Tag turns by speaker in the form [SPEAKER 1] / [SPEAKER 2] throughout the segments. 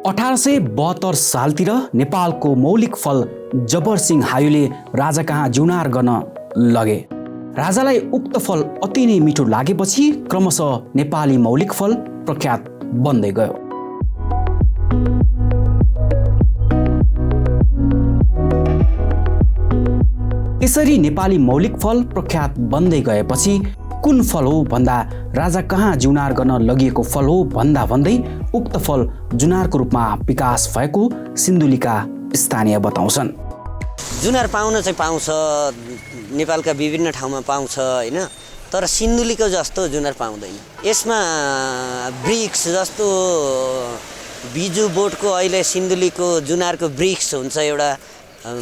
[SPEAKER 1] 1872 सालतिर नेपालको मौलिक फल जबरसिंह हायुले राजा कहाँ जुनार गर्न लगे। राजालाई उक्त फल अति नै मिठो लागेपछि क्रमशः नेपाली मौलिक फल प्रख्यात बन्दै गयो। त्यसरी नेपाली मौलिक फल प्रख्यात बन्दै गएपछि कुन फल हो भन्दा राजा कहाँ जुनार गर्न लगिएको फल हो भन्दा भन्दै उक्त फल जुनारको रूपमा विकास भएको सिन्धुलीका स्थानीय बताउँछन्।
[SPEAKER 2] जुनार पाउन चाहिँ पाउँछ, नेपालका विभिन्न ठाउँमा पाउँछ हैन, तर सिन्धुलीको जस्तो जुनार पाउँदैन। यसमा ब्रिक्स जस्तो बिजु बोर्डको अहिले सिन्धुलीको जुनारको ब्रिक्स हुन्छ, एउटा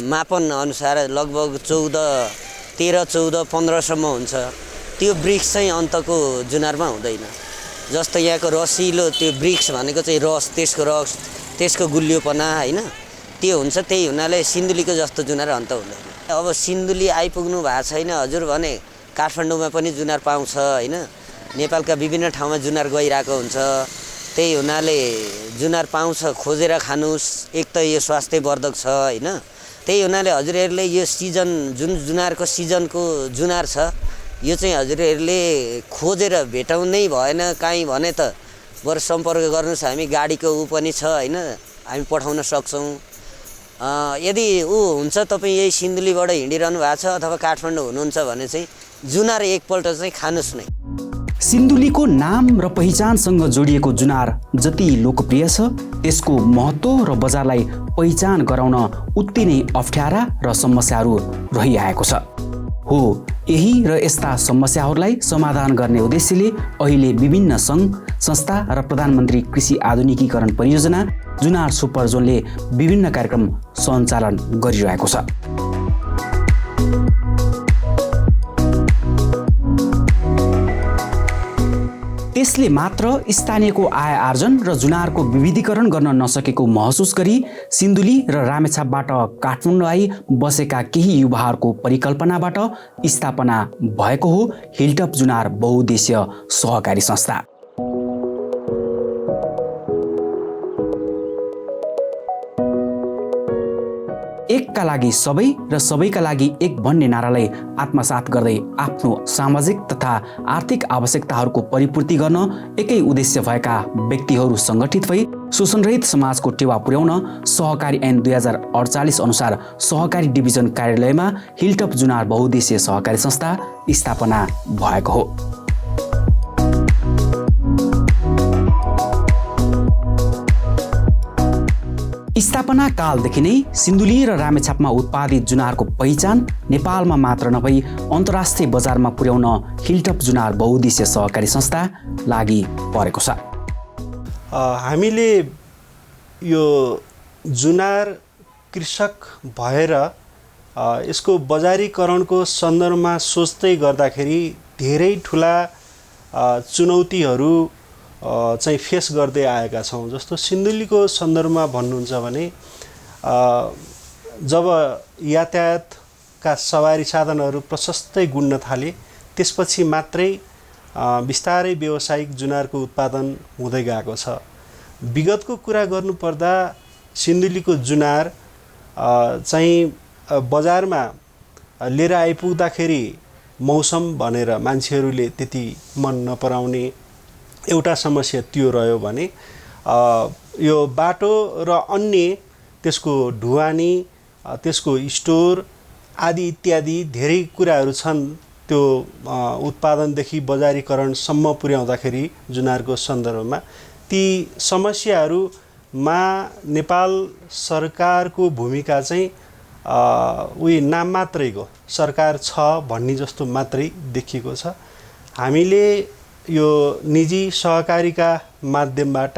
[SPEAKER 2] मापन अनुसार लगभग 13, 14, 15 सम्म हुन्छ। त्यो ब्रिक्स चाहिँ अन्तको जुनारमा हुँदैन। जस्तो यहाँको रसिलो त्यो ब्रिक्स भनेको चाहिँ रस, त्यसको रस, त्यसको गुलियोपना हैन, त्यो हुन्छ। त्यही हुनाले सिन्धुलीको जस्तो जुनार अन्त हुँदैन। अब सिन्धुली आइपुग्नु भएको छैन हजुर भने काठमाडौँमा पनि जुनार पाउँछ हैन, नेपालका विभिन्न ठाउँमा जुनार गइरहेको हुन्छ। त्यही हुनाले जुनार पाउँछ, खोजेर खानुस्। एक त यो स्वास्थ्यवर्धक छ हैन। त्यही हुनाले हजुरहरूले यो सिजन जुन जुनारको सिजनको जुनार छ यो चाहिँ हजुरहरूले खोजेर भेटाउनै भएन काहीँ भने त बरु सम्पर्क गर्नुहोस्। हामी गाडीको ऊ पनि छ हैन, हामी पठाउन सक्छौँ। यदि ऊ हुन्छ तपाईँ यही सिन्धुलीबाट हिँडिरहनु भएको छ अथवा काठमाडौँ हुनुहुन्छ भने चाहिँ जुनार एकपल्ट चाहिँ खानुस् नै।
[SPEAKER 1] सिन्धुलीको नाम र पहिचानसँग जोडिएको जुनार जति लोकप्रिय छ त्यसको महत्त्व र बजारलाई पहिचान गराउन उत्ति नै अप्ठ्यारा र समस्याहरू रहिआएको छ। हो, यही र यस्ता समस्याहरूलाई समाधान गर्ने उद्देश्यले अहिले विभिन्न सङ्घ संस्था र प्रधानमन्त्री कृषि आधुनिकीकरण परियोजना जुनार सुपर जोनले विभिन्न कार्यक्रम सञ्चालन गरिरहेको छ। त्यसले मात्र स्थानीयको आय आर्जन र जुनारको विविधीकरण गर्न नसकेको महसुस गरी सिन्धुली र रामेछापबाट काठमाडौँ आई बसेका केही युवाहरूको परिकल्पनाबाट स्थापना भएको हो हिलटप जुनार बहुउद्देश्य सहकारी संस्था। एकका लागि सबै र सबैका लागि एक भन्ने नारालाई आत्मसात गर्दै आफ्नो सामाजिक तथा आर्थिक आवश्यकताहरूको परिपूर्ति गर्न एकै उद्देश्य भएका व्यक्तिहरू सङ्गठित भई शोषणरहित समाजको टेवा पुर्याउन सहकारी ऐन 2048 अनुसार सहकारी डिभिजन कार्यालयमा हिलटप जुनार बहुउद्देश्य सहकारी संस्था स्थापना भएको हो। स्थापना कालदेखि नै सिन्धुली र रामेछापमा उत्पादित जुनारको पहिचान नेपालमा मात्र नभई अन्तर्राष्ट्रिय बजारमा पुर्याउन हिलटप जुनार बहुउद्देश्य सहकारी संस्था लागि परेको छ।
[SPEAKER 3] हामीले यो जुनार कृषक भएर यसको बजारीकरणको सन्दर्भमा सोच्दै गर्दाखेरि धेरै ठुला चुनौतीहरू चाहिँ फेस गर्दै आएका छौँ। जस्तो सिन्धुलीको सन्दर्भमा भन्नुहुन्छ भने जब यातायातका सवारी साधनहरू प्रशस्तै गुड्न थाले त्यसपछि मात्रै बिस्तारै व्यावसायिक जुनारको उत्पादन हुँदै गएको छ। विगतको कुरा गर्नुपर्दा सिन्धुलीको जुनार चाहिँ बजारमा लिएर आइपुग्दाखेरि मौसम भनेर मान्छेहरूले त्यति मन नपराउने एउटा समस्या त्यो रह्यो भने यो बाटो र अन्य त्यसको ढुवानी, त्यसको स्टोर आदि इत्यादि धेरै कुराहरू छन्। त्यो उत्पादनदेखि बजारीकरणसम्म पुर्याउँदाखेरि जुनारको सन्दर्भमा ती समस्याहरूमा नेपाल सरकारको भूमिका चाहिँ उही नाम मात्रैको सरकार छ भन्ने जस्तो मात्रै देखिएको छ। हामीले यो निजी सहकारीका माध्यमबाट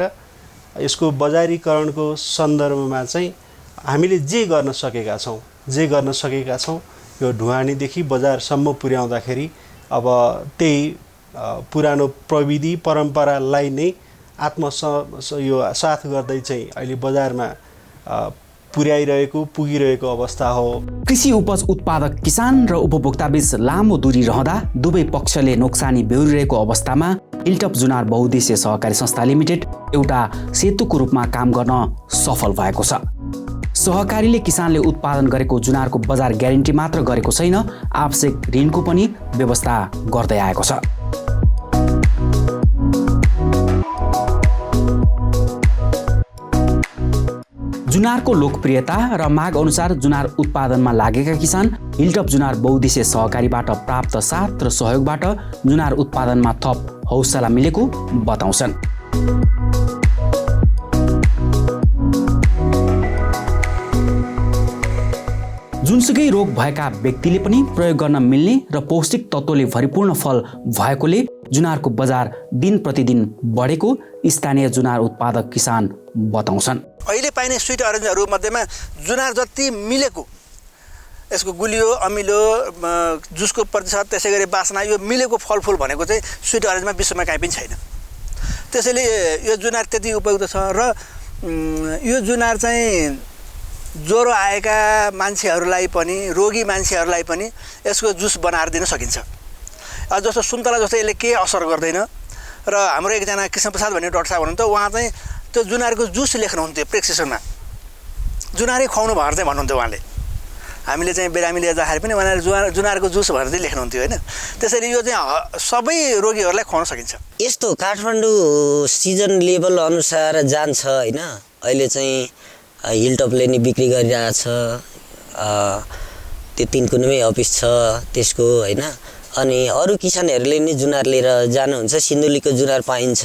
[SPEAKER 3] यसको बजारीकरणको सन्दर्भमा चाहिँ हामीले जे गर्न सकेका छौँ यो ढुवानीदेखि बजारसम्म पुर्याउँदाखेरि अब त्यही पुरानो प्रविधि परम्परालाई नै यो साथ गर्दै चाहिँ अहिले बजारमा पुगिरहेको अवस्था हो।
[SPEAKER 1] कृषि उपज उत्पादक किसान र उपभोक्ताबीच लामो दूरी रहँदा दुवै पक्षले नोक्सानी बेहोरिरहेको अवस्थामा हिलटप जुनार बहुद्देश्य सहकारी संस्था लिमिटेड एउटा सेतुको रूपमा काम गर्न सफल भएको छ। सहकारीले किसानले उत्पादन गरेको जुनारको बजार ग्यारेन्टी मात्र गरेको छैन, आवश्यक ऋणको पनि व्यवस्था गर्दै आएको छ। जुनारको लोकप्रियता र माग अनुसार जुनार उत्पादनमा लागेका किसान हिलटप जुनार बहुद्देश्य सहकारीबाट प्राप्त साथ र सहयोगबाट जुनार उत्पादनमा थप हौसला मिलेको बताउँछन्। जुनसुकै रोग भएका व्यक्तिले पनि प्रयोग गर्न मिल्ने र पौष्टिक तत्त्वले भरिपूर्ण फल भएकोले जुनारको बजार दिन प्रतिदिन बढेको स्थानीय जुनार उत्पादक किसान बताउँछन्।
[SPEAKER 4] अहिले पाइने स्विट अरेन्जहरू मध्येमा जुनार जति मिलेको यसको गुलियो अमिलो जुसको प्रतिशत त्यसै गरी बासना यो मिलेको फलफुल भनेको चाहिँ स्विट अरेन्जमा विश्वमा कहीँ पनि छैन। त्यसैले यो जुनार त्यति उपयुक्त छ र यो जुनार चाहिँ ज्वरो आएका मान्छेहरूलाई पनि रोगी मान्छेहरूलाई पनि यसको जुस बनाएर दिन सकिन्छ। जस्तो सुन्तला जस्तो यसले केही असर गर्दैन र हाम्रो एकजना कृष्णप्रसाद भन्ने डाक्टर साहब हुनुहुन्थ्यो, उहाँ चाहिँ त्यो जुनारको जुस लेख्नुहुन्थ्यो प्रेस्क्रिप्सनमा, जुनारै खुवाउनु भएर चाहिँ भन्नुहुन्थ्यो उहाँले। हामीले चाहिँ बिरामी लिएर जाँदाखेरि पनि उहाँले जुनारको जुस भनेर चाहिँ लेख्नुहुन्थ्यो होइन। त्यसैले यो चाहिँ सबै रोगीहरूलाई खुवाउन सकिन्छ।
[SPEAKER 2] यस्तो काठमाडौँ सिजन लेभल अनुसार जान्छ होइन। अहिले चाहिँ हिलटपले नि बिक्री गरिरहेछ, त्यो तिनकुनेमै अफिस छ त्यसको होइन। अनि अरू किसानहरूले नि जुनार लिएर जानुहुन्छ, सिन्धुलीको जुनार पाइन्छ।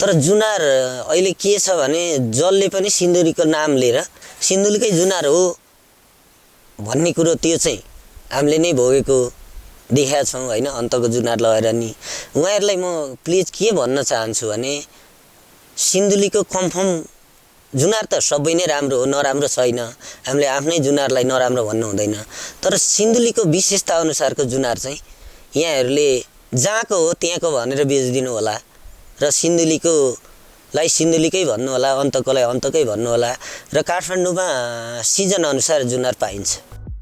[SPEAKER 2] तर जुनार अहिले के छ भने जसले पनि सिन्धुलीको नाम लिएर सिन्धुलीकै जुनार हो भन्ने कुरो त्यो चाहिँ हामीले नै भोगेको देखेका छौँ होइन। अन्तको जुनार लगेर नि उहाँहरूलाई म प्लिज के भन्न चाहन्छु भने सिन्धुलीको कन्फर्म जुनार त सबै नै राम्रो हो, नराम्रो छैन। हामीले आफ्नै जुनारलाई नराम्रो भन्नु हुँदैन। तर सिन्धुलीको विशेषता अनुसारको जुनार चाहिँ यहाँहरूले जहाँको हो त्यहाँको भनेर बेचिदिनु होला र सिन्धुलीकोलाई सिन्धुलीकै भन्नु होला, अन्तकोलाई अन्तकै भन्नु होला र काठमाडौँमा सिजन अनुसार जुनार पाइन्छ।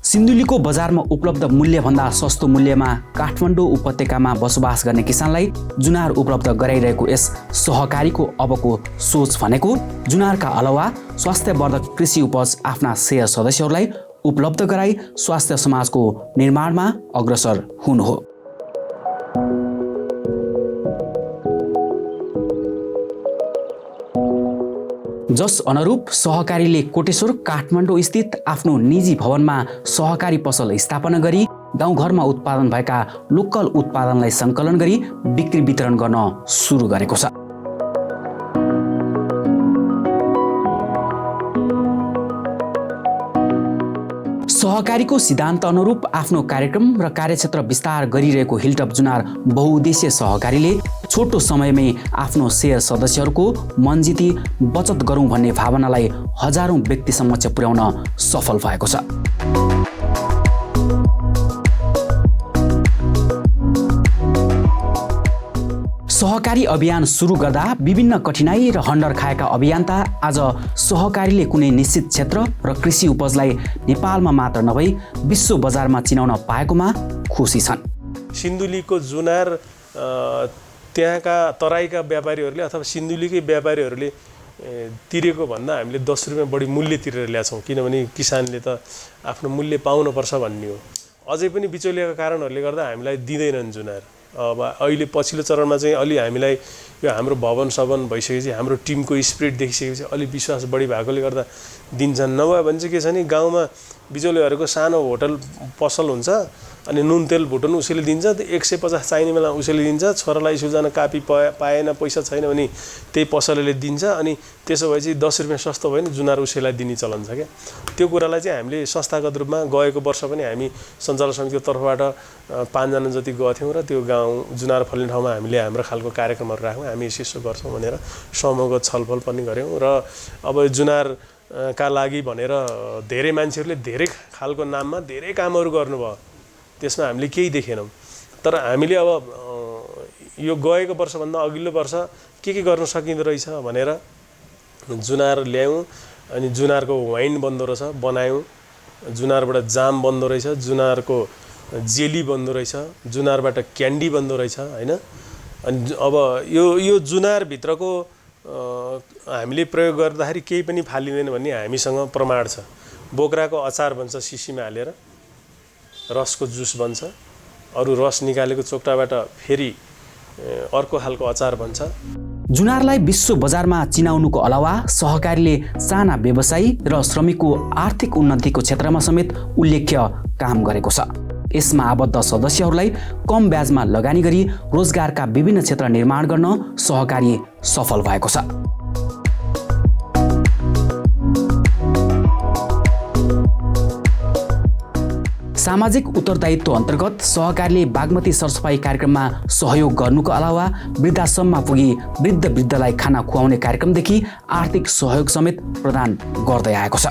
[SPEAKER 1] सिन्धुलीको बजारमा उपलब्ध मूल्यभन्दा सस्तो मूल्यमा काठमाडौँ उपत्यकामा बसोबास गर्ने किसानलाई जुनार उपलब्ध गराइरहेको यस सहकारीको अबको सोच भनेको जुनारका अलावा स्वास्थ्यवर्धक कृषि उपज आफ्ना शेयर सदस्यहरूलाई उपलब्ध गराई स्वास्थ्य समाजको निर्माणमा अग्रसर हुनु हो। जस अनुरूप सहकारीले कोटेश्वर काठमाडौँ स्थित आफ्नो निजी भवनमा सहकारी पसल स्थापना गरी गाउँघरमा उत्पादन भएका लोकल उत्पादनलाई सङ्कलन गरी बिक्री वितरण गर्न सुरु गरेको छ। सहकारीको सिद्धान्त अनुरूप आफ्नो कार्यक्रम र कार्यक्षेत्र विस्तार गरिरहेको हिलटप जुनार बहुउद्देश्य सहकारीले छोटो समयमै आफ्नो शेयर सदस्यहरूको मन जिती बचत गरौँ भन्ने भावनालाई हजारौं व्यक्ति समक्ष पुर्याउन सफल भएको छ। सहकारी अभियान सुरु गर्दा विभिन्न कठिनाई र हन्डर खाएका अभियन्ता आज सहकारीले कुनै निश्चित क्षेत्र र कृषि उपजलाई नेपालमा मात्र नभई विश्व बजारमा चिनाउन पाएकोमा खुसी छन्।
[SPEAKER 5] सिन्धुलीको जुनार त्यहाँका तराईका व्यापारीहरूले अथवा सिन्धुलीकै व्यापारीहरूले तिरेको भन्दा हामीले 10 रुपैयाँ बढी मूल्य तिरेर ल्याछौँ, किनभने किसानले त आफ्नो मूल्य पाउनुपर्छ भन्ने हो। अझै पनि बिचौलियाका कारणहरूले गर्दा हामीलाई दिँदैनन् जुनार। अब अहिले पछिल्लो चरणमा चाहिँ अलि हामीलाई यो हाम्रो भवन सवन भइसकेपछि हाम्रो टिमको स्पिरिट देखिसकेपछि अलि विश्वास बढी भएकोले गर्दा दिन्छन्। नभए भने चाहिँ के छ नि, गाउँमा बिचौलियाहरूको सानो होटल पसल हुन्छ अनि नुन तेल भुटन उसैले दिन्छ, 150 चाहिने बेला उसैले दिन्छ, छोरालाई स्कुल जान कापी पाएन पैसा छैन भने त्यही पसलले दिन्छ। अनि त्यसो भए चाहिँ 10 रुपैयाँ सस्तो भयो नि जुनार उसैलाई दिने चलन छ क्या। त्यो कुरालाई चाहिँ हामीले संस्थागत रूपमा गएको वर्ष पनि हामी सञ्चालक समितिको तर्फबाट 5 जना जति गएथ्यौँ र त्यो गाउँ जुनार फल्ने ठाउँमा हामीले हाम्रो खालको कार्यक्रमहरू राख्यौँ, हामी यसो गर्छौँ भनेर समूहगत छलफल पनि गऱ्यौँ। र अब जुनार का लागि भनेर धेरै मान्छेहरूले धेरै खालको नाममा धेरै कामहरू गर्नुभयो, त्यसमा हामीले केही देखेनौँ। तर हामीले अब यो गएको वर्षभन्दा अघिल्लो वर्ष के गर्न सकिँदो रहेछ भनेर जुनार ल्यायौँ अनि जुनारको वाइन बन्दो रहेछ, बनायौँ। जुनारबाट जाम बन्दो रहेछ, जुनारको जेली बन्दो रहेछ, जुनारबाट क्यान्डी बन्दो रहेछ होइन। अनि अब यो जुनारभित्रको हामीले प्रयोग गर्दाखेरि केही पनि फालिँदैन भन्ने हामीसँग प्रमाण छ। बोक्राको अचार बन्छ सिसीमा हालेर, रसको जुस बन्छ, अरू रस निकालेको चोक्टाबाट फेरि अर्को खालको अचार बन्छ।
[SPEAKER 1] जुनारलाई विश्व बजारमा चिनाउनुको अलावा सहकारीले साना व्यवसायी र श्रमिकको आर्थिक उन्नतिको क्षेत्रमा समेत उल्लेख्य काम गरेको छ। यसमा आबद्ध सदस्यहरूलाई कम ब्याजमा लगानी गरी रोजगारका विभिन्न क्षेत्र निर्माण गर्न सहकारी सफल भएको छ। सामाजिक उत्तरदायित्व अन्तर्गत सहकारीले बागमती सरसफाई कार्यक्रममा सहयोग गर्नुको अलावा वृद्धाश्रममा पुगी वृद्धलाई खाना खुवाउने कार्यक्रमदेखि आर्थिक सहयोग समेत प्रदान गर्दै आएको छ।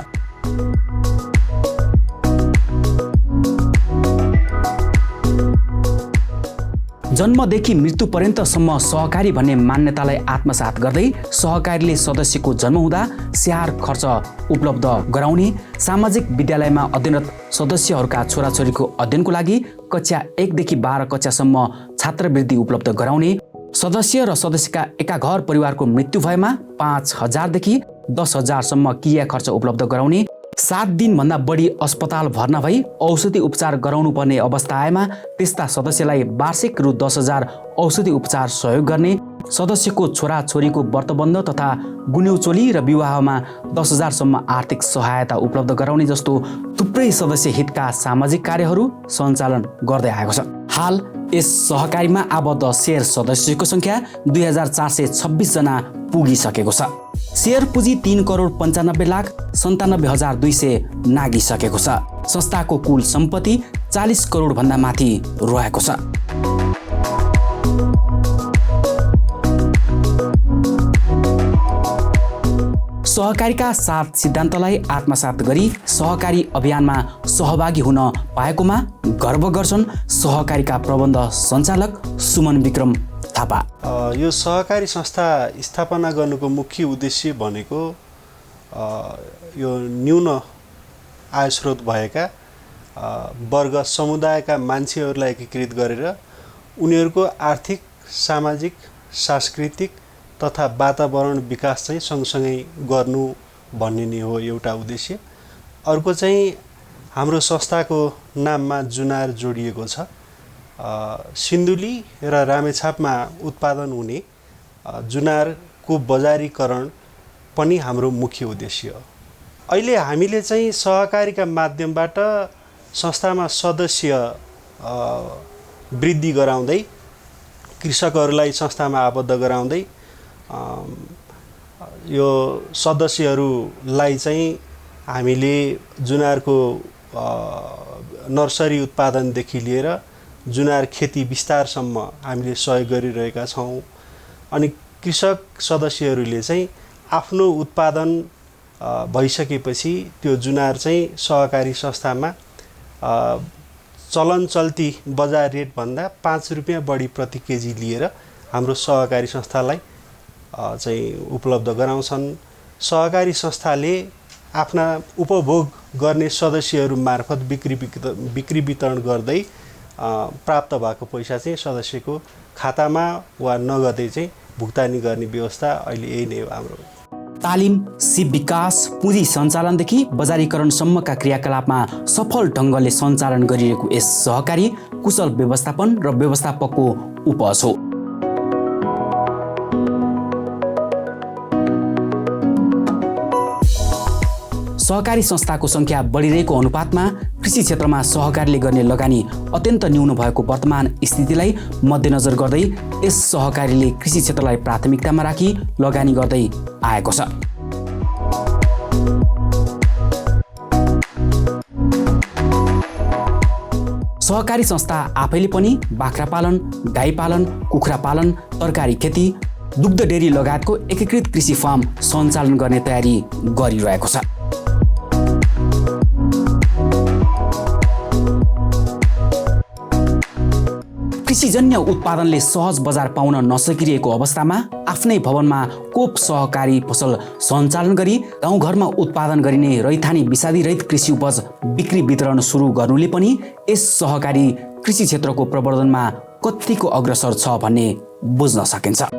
[SPEAKER 1] जन्मदेखि मृत्युपर्यन्तसम्म सहकारी भन्ने मान्यतालाई आत्मसात गर्दै सहकारीले सदस्यको जन्म हुँदा स्याहार खर्च उपलब्ध गराउने, सामाजिक विद्यालयमा अध्ययनरत सदस्यहरूका छोराछोरीको अध्ययनको लागि कक्षा 1 देखि 12 कक्षासम्म छात्रवृत्ति उपलब्ध गराउने, सदस्य र सदस्यका एका घर परिवारको मृत्यु भएमा 5,000 देखि 10,000 सम्म क्रिया खर्च उपलब्ध गराउने, 7 दिनभन्दा बढी अस्पताल भर्ना भई औषधि उपचार गराउनु पर्ने अवस्था आएमा त्यस्ता सदस्यलाई वार्षिक रु 10,000 औषधि उपचार सहयोग गर्ने, सदस्यको छोरा छोरीको व्रतबन्ध तथा गुन्यौचोली र विवाहमा 10,000 सम्म आर्थिक सहायता उपलब्ध गराउने जस्तो थुप्रै सदस्य हितका सामाजिक कार्यहरू सञ्चालन गर्दै आएको छ। हाल यस सहकारीमा आबद्ध शेयर सदस्यको संख्या 2,426 जना पुगिसकेको छ। शेयर पुँजी 3,95,97,200 नागिसकेको छ। संस्थाको कुल सम्पत्ति 40 करोड भन्दा माथि रहेको छ। सहकारीका 7 सिद्धान्तलाई आत्मसात गरी सहकारी अभियानमा सहभागी हुन पाएकोमा गर्व गर्छन् सहकारीका प्रबन्ध सञ्चालक सुमन विक्रम थापा।
[SPEAKER 3] यो सहकारी संस्था स्थापना गर्नुको मुख्य उद्देश्य भनेको यो न्यून आय स्रोत भएका वर्ग समुदायका मान्छेहरूलाई एकीकृत गरेर उनीहरूको आर्थिक, सामाजिक, सांस्कृतिक तथा वातावरण विकास चाहिँ सँगसँगै गर्नु भन्ने नै हो एउटा उद्देश्य। अर्को चाहिँ हाम्रो संस्थाको नाममा जुनार जोडिएको छ। सिन्धुली र रामेछापमा उत्पादन हुने जुनारको बजारीकरण पनि हाम्रो मुख्य उद्देश्य हो। अहिले हामीले चाहिँ सहकारीका माध्यमबाट संस्थामा सदस्य वृद्धि गराउँदै, कृषकहरूलाई संस्थामा आबद्ध गराउँदै यो सदस्यहरूलाई चाहिँ हामीले जुनारको नर्सरी उत्पादनदेखि लिएर जुनार खेती विस्तारसम्म हामीले सहयोग गरिरहेका छौँ। अनि कृषक सदस्यहरूले चाहिँ आफ्नो उत्पादन भइसकेपछि त्यो जुनार चाहिँ सहकारी संस्थामा चलन चल्ती बजार रेटभन्दा 5 रुपियाँ बढी प्रति केजी लिएर हाम्रो सहकारी संस्थालाई चाहिँ उपलब्ध गराउँछन्। सहकारी संस्थाले आफ्ना उपभोग गर्ने सदस्यहरू मार्फत बिक्री वितरण गर्दै प्राप्त भएको पैसा चाहिँ सदस्यको खातामा वा नगदै चाहिँ भुक्तानी गर्ने व्यवस्था अहिले यही नै हो हाम्रो।
[SPEAKER 1] तालिम, सिप विकास, पुँजी सञ्चालनदेखि बजारीकरणसम्मका क्रियाकलापमा सफल ढङ्गले सञ्चालन गरिरहेको यस सहकारी कुशल व्यवस्थापन र व्यवस्थापकको उपज हो। सहकारी संस्थाको संख्या बढिरहेको अनुपातमा कृषि क्षेत्रमा सहकारीले गर्ने लगानी अत्यन्त न्यून भएको वर्तमान स्थितिलाई मध्यनजर गर्दै यस सहकारीले कृषि क्षेत्रलाई प्राथमिकतामा राखी लगानी गर्दै आएको छ। सहकारी संस्था आफैले पनि बाख्रा पालन, गाई पालन, कुखुरा पालन, तरकारी खेती, दुग्ध डेरी लगायतको एकीकृत कृषि फार्म सञ्चालन गर्ने तयारी गरिरहेको छ। कृषि कृषिजन्य उत्पादनले सहज बजार पाउन नसकिरहेको अवस्थामा आफ्नै भवनमा कोप सहकारी पसल सञ्चालन गरी गाउँघरमा उत्पादन गरिने रैथानी विषादी रहित कृषि उपज बिक्री वितरण सुरु गर्नुले पनि यस सहकारी कृषि क्षेत्रको प्रवर्धनमा कतिको अग्रसर छ भन्ने बुझ्न सकिन्छ।